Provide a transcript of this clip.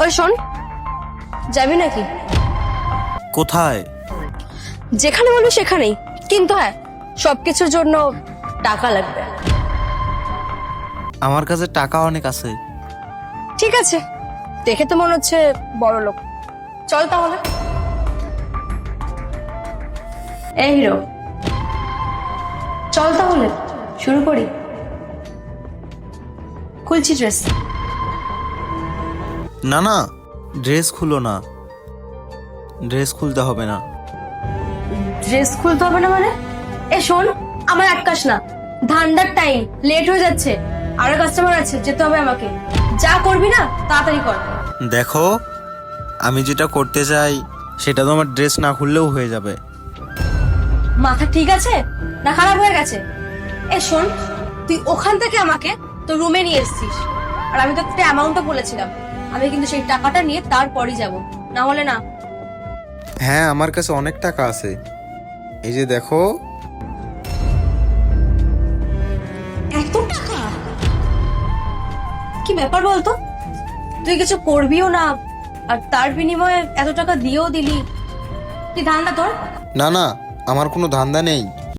ওই শোন, যাবি নাকি? কোথায়? যেখানে বলবি সেখানেই, কিন্তু হ্যাঁ সবকিছুর জন্য টাকা লাগবে। আমার কাছে টাকা অনেক আছে। ঠিক আছে, দেখে তো মনে হচ্ছে বড় লোক। চল তাহলে। এই হিরো, চল তাহলে শুরু করি। খুলছি ড্রেস। না না, ড্রেস খুলো না, ড্রেস খুলতে হবে না। ড্রেস খুলতে হবে না মানে? এ শোন, আমার আটকাস না, ধান্দার টাইম, লেট হয়ে যাচ্ছে, আরো কাস্টমার আছে, যেতে হবে আমাকে। যা করবি না তাড়াতাড়ি কর। দেখো, আমি যেটা করতে চাই সেটা তোমার ড্রেস না খুললেও হয়ে যাবে। মাথা ঠিক আছে না খারাপ হয়ে গেছে? এ শোন, তুই ওখান থেকে আমাকে তোর রুমে নিয়ে এসেছিস, আর আমি তো একটা অ্যামাউন্টও বলেছিলাম, আমি কিন্তু সেই টাকাটা নিয়ে তারপরই যাব, না হলে না। হ্যাঁ, আমার কাছে অনেক টাকা আছে, এই যে দেখো। এত টাকা? কি ব্যাপার বলতো, তুই কিছু করবিও না আর তার বিনিময়ে এত টাকা দিয়েও দিলি, কি ধান্দা তোর? না না, আমার কোনো ধান্দা নেই,